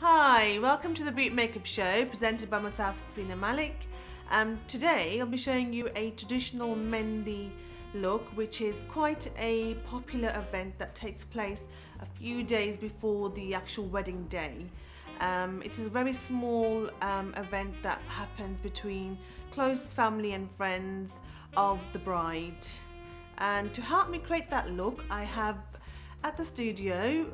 Hi, welcome to the Beaute Makeup Show presented by myself, Safina Malik. Today I'll be showing you a traditional Mehendi look, which is quite a popular event that takes place a few days before the actual wedding day. It's a very small event that happens between close family and friends of the bride. And to help me create that look, I have at the studio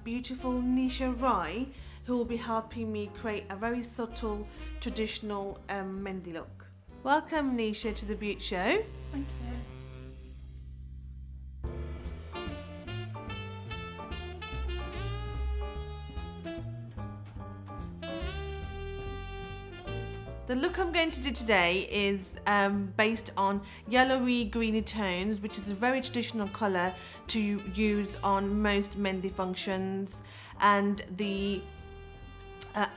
beautiful Nisha Rai, who will be helping me create a very subtle traditional Mehendi look. Welcome Nisha to the Beaute Show. Thank you. The look I'm going to do today is based on yellowy greeny tones, which is a very traditional colour to use on most Mehendi functions, and the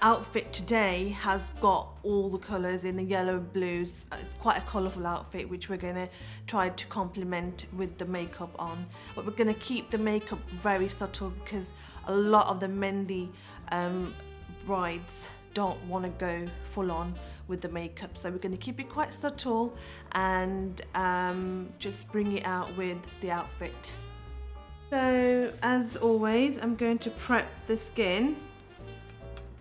outfit today has got all the colours in the yellow and blues. It's quite a colourful outfit which we're going to try to complement with the makeup on, but we're going to keep the makeup very subtle because a lot of the Mehendi brides don't want to go full on with the makeup, so we're going to keep it quite subtle and just bring it out with the outfit. So as always, I'm going to prep the skin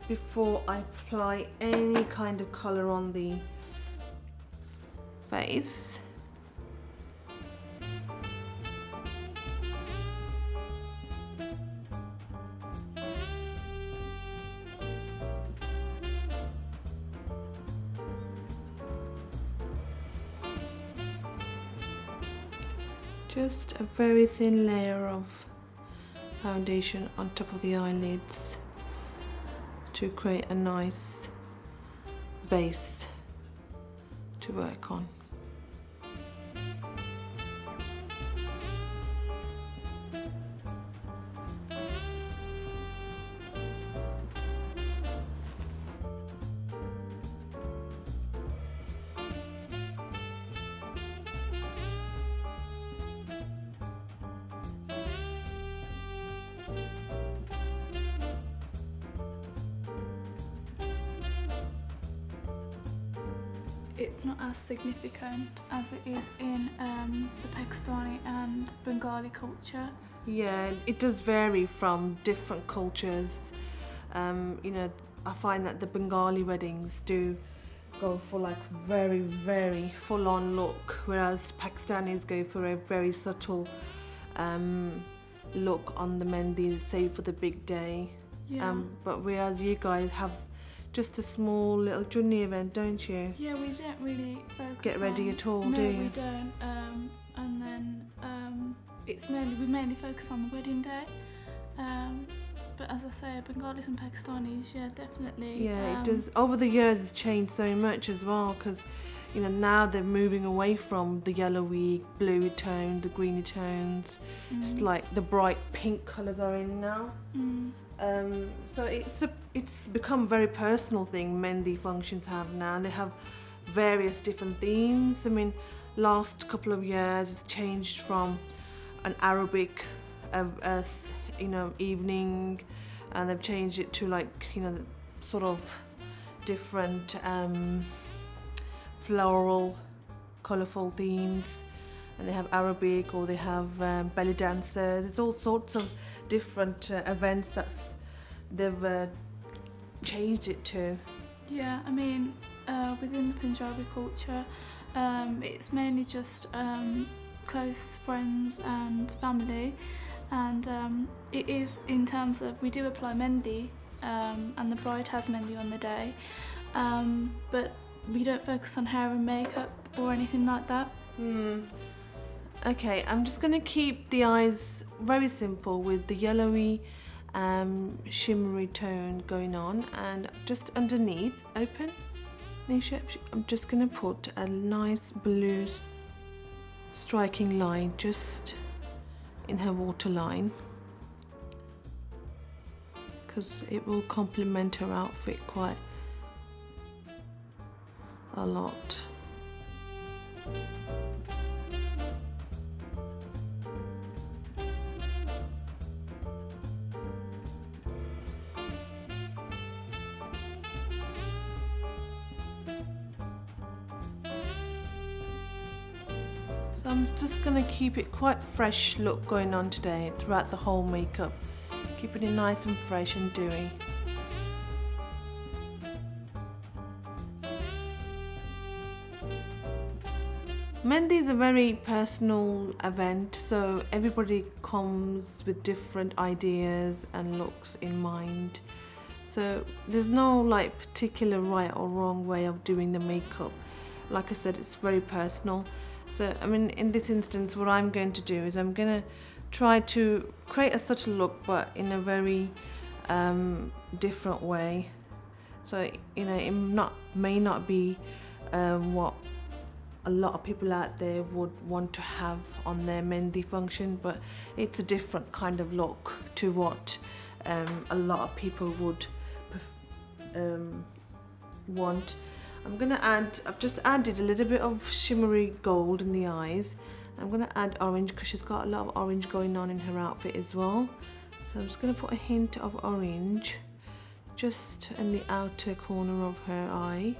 before I apply any kind of colour on the face. Just a very thin layer of foundation on top of the eyelids to create a nice base to work on. It's not as significant as it is in the Pakistani and Bengali culture. Yeah, it does vary from different cultures. You know, I find that the Bengali weddings do go for like very full-on look, whereas Pakistanis go for a very subtle look on the Mehendi, say for the big day. Yeah. But whereas you guys have just a small little journey event, don't you? Yeah, we don't really focus Get ready on, at all, no, do you? we don't. And then we mainly focus on the wedding day. But as I say, Bengalis and Pakistanis, yeah, definitely. Yeah, it does. Over the years, it's changed so much as well, because you know now they're moving away from the yellowy, bluey tone, the greeny tones. It's like the bright pink colours are in now. So it's become a very personal thing Mehendi functions have now. They have various different themes. I mean, last couple of years it's changed from an Arabic evening, and they've changed it to like sort of different floral, colourful themes. And they have Arabic, or they have belly dancers. It's all sorts of different events that they've changed it to. Yeah, I mean, within the Punjabi culture, it's mainly just close friends and family, and it is in terms of, we do apply Mehendi, and the bride has Mehendi on the day, but we don't focus on hair and makeup or anything like that. Okay, I'm just going to keep the eyes very simple with the yellowy shimmery tone going on, and just underneath, open, Nisha, I'm just going to put a nice blue striking line just in her waterline, because it will complement her outfit quite a lot. So I'm just going to keep it quite fresh look going on today throughout the whole makeup. Keeping it nice and fresh and dewy. Mehendi is a very personal event, so everybody comes with different ideas and looks in mind. So there's no like particular right or wrong way of doing the makeup. Like I said, it's very personal. So I mean, in this instance, what I'm going to do is I'm going to try to create a subtle look, but in a very different way. So you know, it may not be what a lot of people out there would want to have on their Mehendi function, but it's a different kind of look to what a lot of people would want. I've just added a little bit of shimmery gold in the eyes. I'm going to add orange because she's got a lot of orange going on in her outfit as well. So I'm just going to put a hint of orange just in the outer corner of her eye.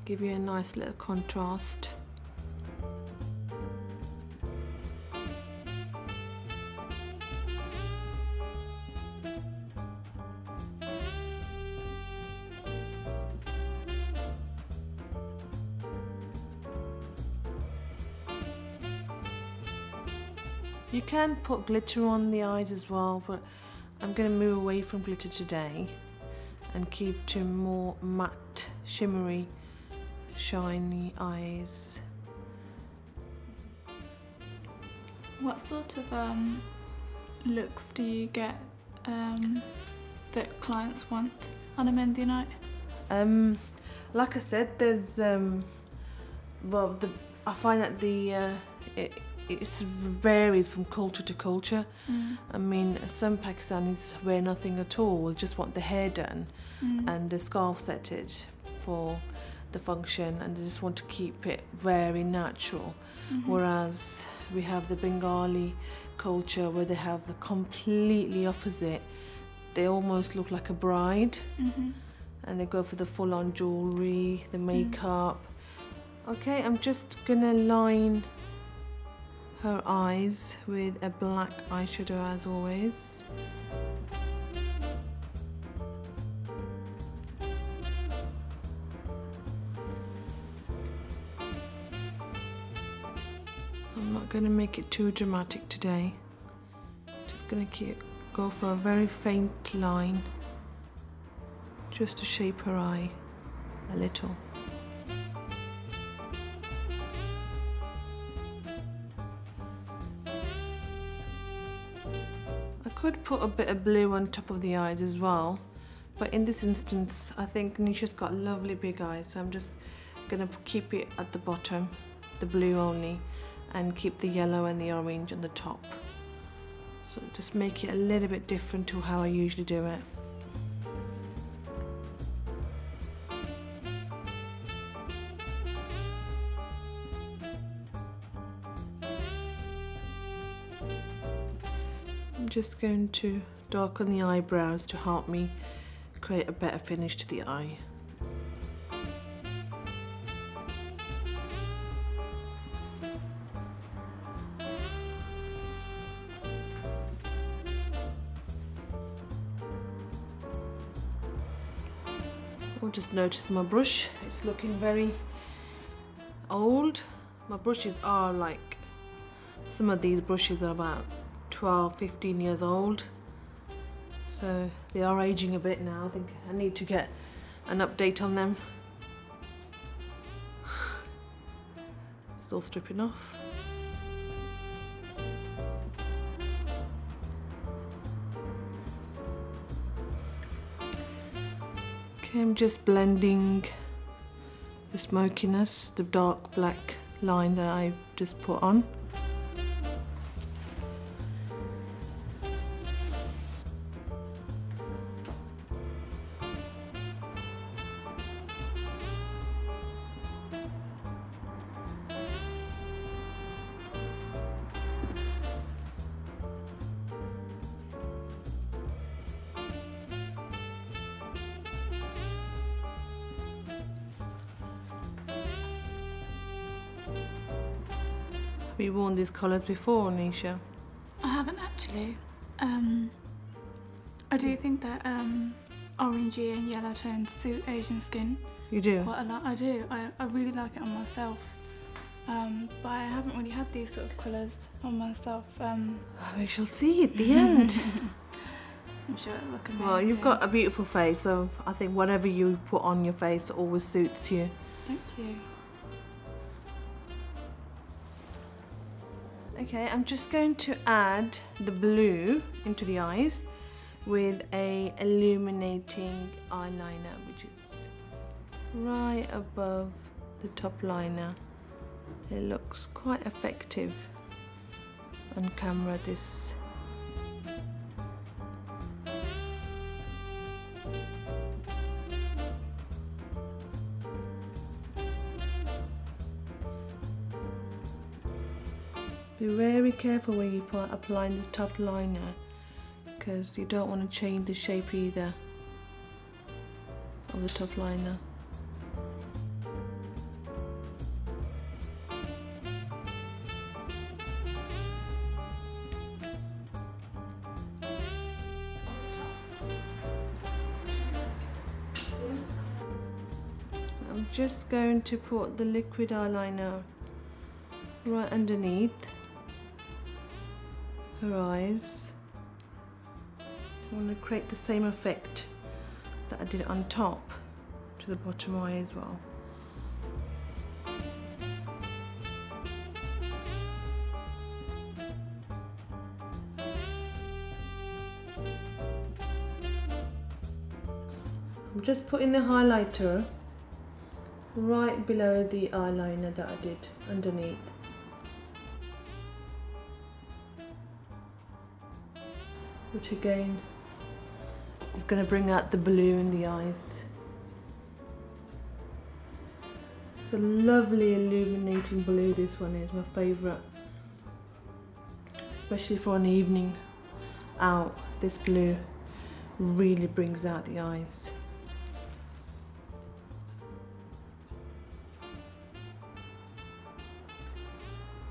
Give you a nice little contrast. You can put glitter on the eyes as well, but I'm going to move away from glitter today and keep to more matte, shimmery, shiny eyes. What sort of looks do you get that clients want on a Mehendi night? Like I said, there's well, I find that it varies from culture to culture. I mean, some Pakistanis wear nothing at all, just want the hair done and the scarf setted for the function, and they just want to keep it very natural. Whereas we have the Bengali culture where they have the completely opposite. They almost look like a bride, and they go for the full-on jewelry, the makeup. Okay, I'm just gonna line her eyes with a black eyeshadow as always. I'm not going to make it too dramatic today. Just going to go for a very faint line just to shape her eye a little. I could put a bit of blue on top of the eyes as well, but in this instance I think Nisha's got lovely big eyes, so I'm just going to keep it at the bottom, the blue only, and keep the yellow and the orange on the top. So just make it a little bit different to how I usually do it. I'm just going to darken the eyebrows to help me create a better finish to the eye. I've just noticed my brush, it's looking very old. My brushes are like, some of these brushes are about 12-15 years old, so they are aging a bit now. I think I need to get an update on them. Still stripping off. Okay, I'm just blending the smokiness, the dark black line that I just put on. Have you worn these colours before, Nisha? I haven't actually. I do think that orangey and yellow tones suit Asian skin. You do? Quite a lot. I do. I really like it on myself. But I haven't really had these sort of colours on myself. We shall see at the end. I'm sure it'll look amazing. Well, you've got a beautiful face, so I think whatever you put on your face always suits you. Thank you. Okay, I'm just going to add the blue into the eyes with a illuminating eyeliner, which is right above the top liner. It looks quite effective on camera, this. Be very careful when you applying the top liner, because you don't want to change the shape either of the top liner. I'm just going to put the liquid eyeliner right underneath her eyes. I want to create the same effect that I did on top to the bottom eye as well. I'm just putting the highlighter right below the eyeliner that I did underneath. Which again is going to bring out the blue in the eyes. It's a lovely illuminating blue, this one is my favourite. Especially for an evening out, this blue really brings out the eyes.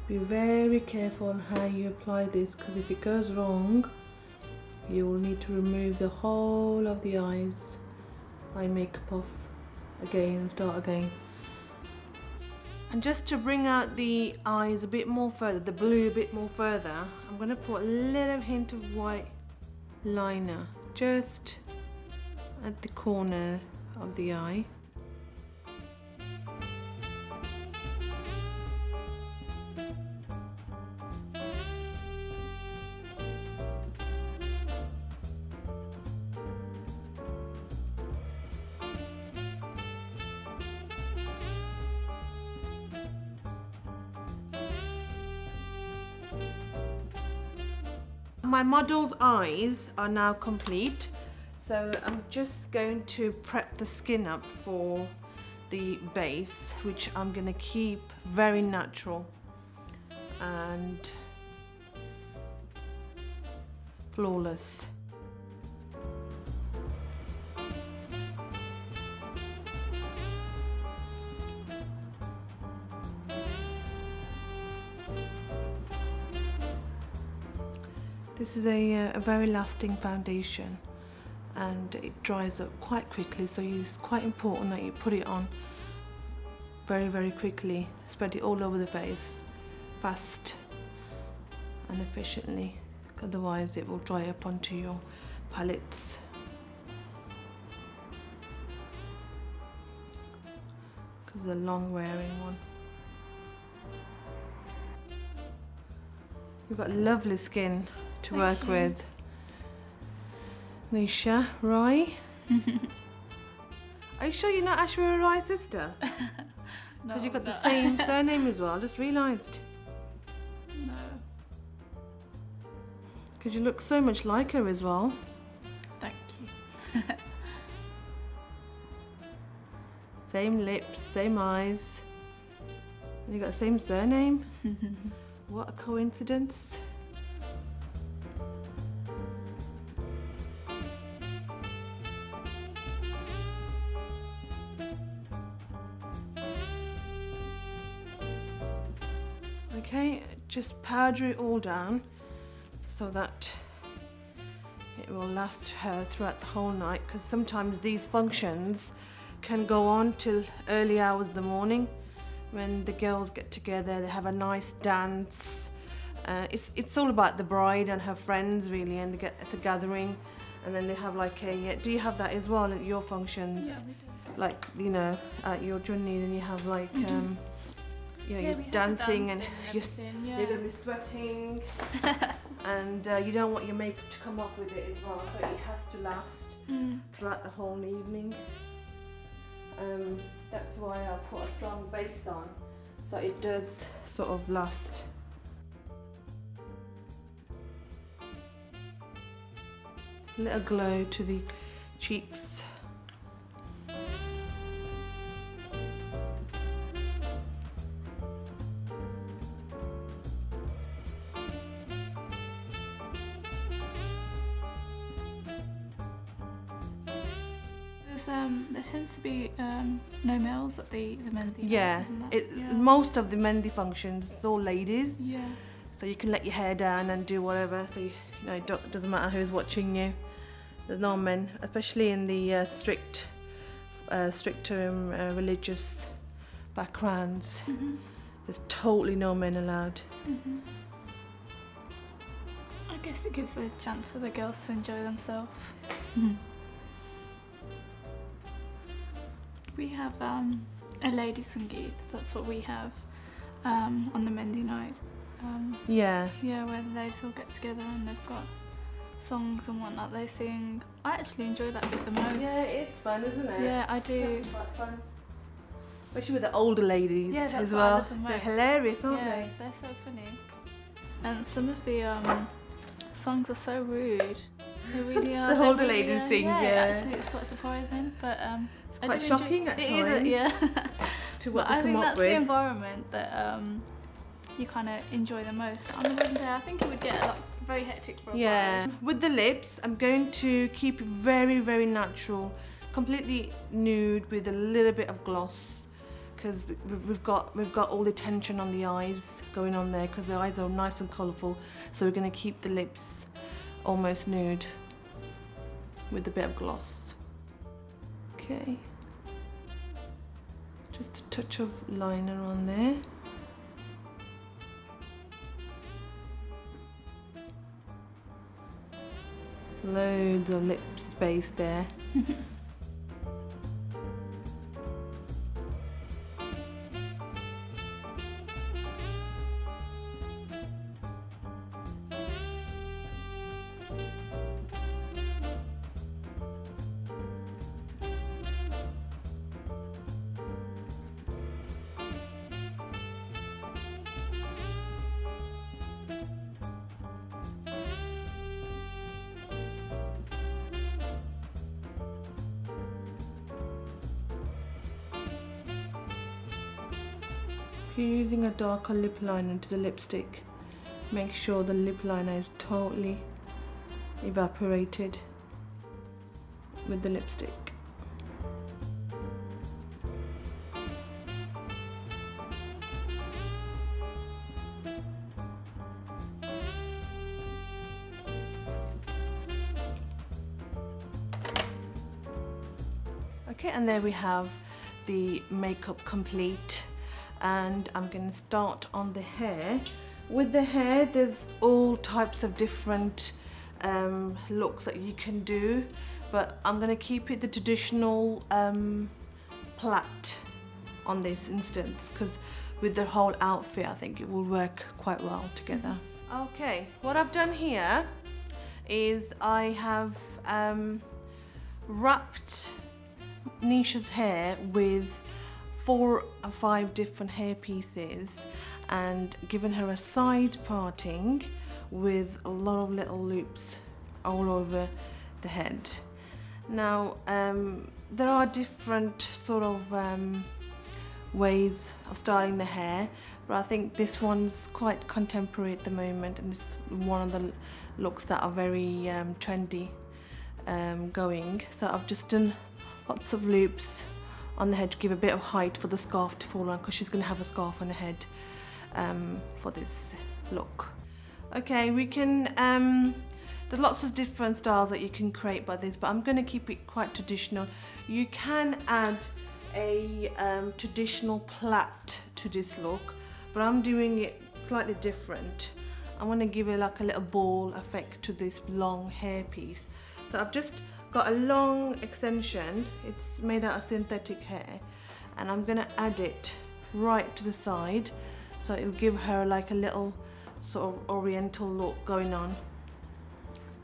Be very careful on how you apply this, because if it goes wrong, you will need to remove the whole of the eyes, eye makeup off again and start again. And just to bring out the eyes a bit more further, the blue a bit more further, I'm going to put a little hint of white liner just at the corner of the eye. My model's eyes are now complete, so I'm just going to prep the skin up for the base, which I'm going to keep very natural and flawless. This is a very lasting foundation, and it dries up quite quickly, so it's quite important that you put it on very quickly. Spread it all over the face, fast and efficiently, otherwise it will dry up onto your palettes. Because it's a long wearing one. You've got lovely skin to work with. Nisha Rai. Are you sure you're not Ashwara Rai's sister? No, Because you've got the same surname as well, I just realised. No. Because you look so much like her as well. Thank you. Same lips, same eyes. And you got the same surname. What a coincidence. Okay, just powder it all down so that it will last her throughout the whole night, because sometimes these functions can go on till early hours of the morning when the girls get together, they have a nice dance. It's all about the bride and her friends really, and it's a gathering, and then they have like a, do you have that as well at your functions? Yeah, we do. Like, you know, at your journey, then you have like, you know, Yeah, you're dancing and you're yeah. going to be sweating and you don't want your makeup to come off with it as well, so it has to last throughout the whole evening. That's why I put a strong base on, so it does sort of last. A little glow to the cheeks. There tends to be no males at the Mehendi. Yeah, yeah. Most of the Mehendi functions, it's all ladies. Yeah. So you can let your hair down and do whatever, so you know, it doesn't matter who's watching you. There's no men, especially in the stricter religious backgrounds. There's totally no men allowed. I guess it gives a chance for the girls to enjoy themselves. We have a lady sangeet, that's what we have on the Mehendi night. Yeah. Yeah, where the ladies all get together and they've got songs and whatnot they sing. I actually enjoy that bit the most. Yeah, it's fun, isn't it? Yeah, I do. It's quite fun. Especially with the older ladies as well. I love the most. They're hilarious, aren't yeah, they? They're so funny. And some of the songs are so rude. They really are. The older ladies sing, yeah. Actually, it's quite surprising, but it's quite shocking at times. It is, yeah. To what but they I come think up that's with. the environment that you kind of enjoy the most. On the Wednesday, I think it would get very hectic for a while. With the lips, I'm going to keep it very, very natural, completely nude with a little bit of gloss, because we've got all the tension on the eyes going on there, because the eyes are nice and colourful. So we're going to keep the lips almost nude with a bit of gloss. Okay. Just a touch of liner on there. Loads of lip space there. If you're using a darker lip liner to the lipstick, make sure the lip liner is totally evaporated with the lipstick. Okay, and there we have the makeup complete. And I'm going to start on the hair. With the hair, there's all types of different looks that you can do, but I'm going to keep it the traditional plait on this instance, because with the whole outfit I think it will work quite well together. Okay, what I've done here is I have wrapped Nisha's hair with 4 or 5 different hair pieces and given her a side parting with a lot of little loops all over the head. Now there are different sort of ways of styling the hair, but I think this one's quite contemporary at the moment, and it's one of the looks that are very trendy going. So I've just done lots of loops on the head to give a bit of height for the scarf to fall on, because she's going to have a scarf on her head for this look. Okay, we can, there's lots of different styles that you can create by this, but I'm going to keep it quite traditional. You can add a traditional plait to this look, but I'm doing it slightly different. I want to give it like a little ball effect to this long hair piece. So I've just got a long extension, it's made out of synthetic hair, and I'm going to add it right to the side, so it'll give her like a little sort of oriental look going on.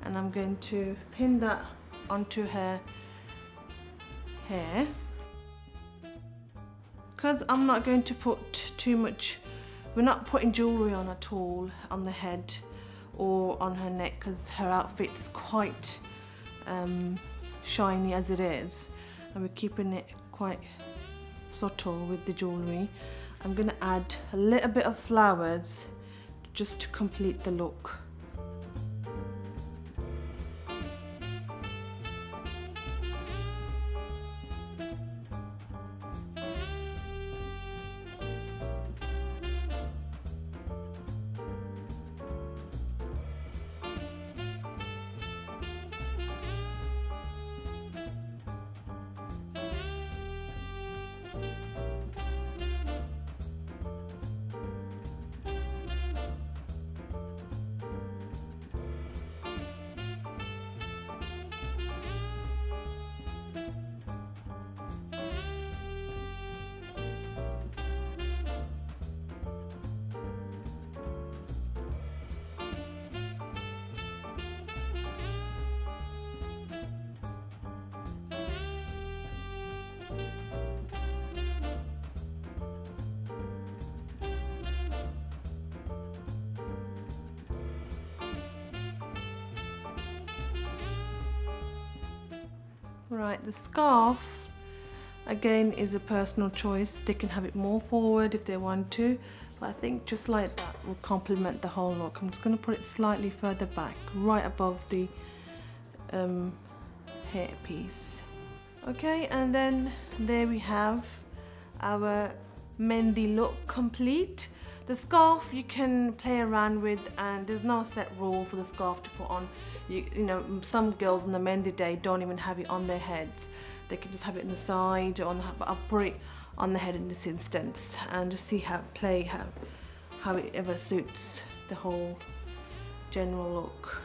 And I'm going to pin that onto her hair. Because I'm not going to put too much, we're not putting jewellery on at all on the head or on her neck, because her outfit's quite shiny as it is, and we're keeping it quite subtle with the jewellery. I'm going to add a little bit of flowers just to complete the look. Right, the scarf again is a personal choice. They can have it more forward if they want to, but I think just like that will complement the whole look. I'm just going to put it slightly further back, right above the hair piece. Okay, and then there we have our Mehendi look complete. The scarf you can play around with, and there's no set rule for the scarf to put on. You know, some girls on the Mehendi day don't even have it on their heads. They can just have it on the side or on the, but I'll put it on the head in this instance and just see how it ever suits the whole general look.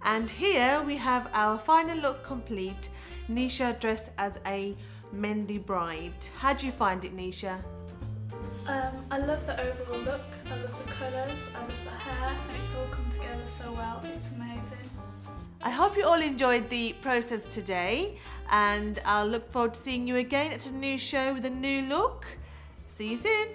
And here we have our final look complete. Nisha dressed as a Mehendi bride. How do you find it, Nisha? I love the overall look, I love the colours, I love the hair, and it's all come together so well, it's amazing. I hope you all enjoyed the process today, and I'll look forward to seeing you again at a new show with a new look. See you soon.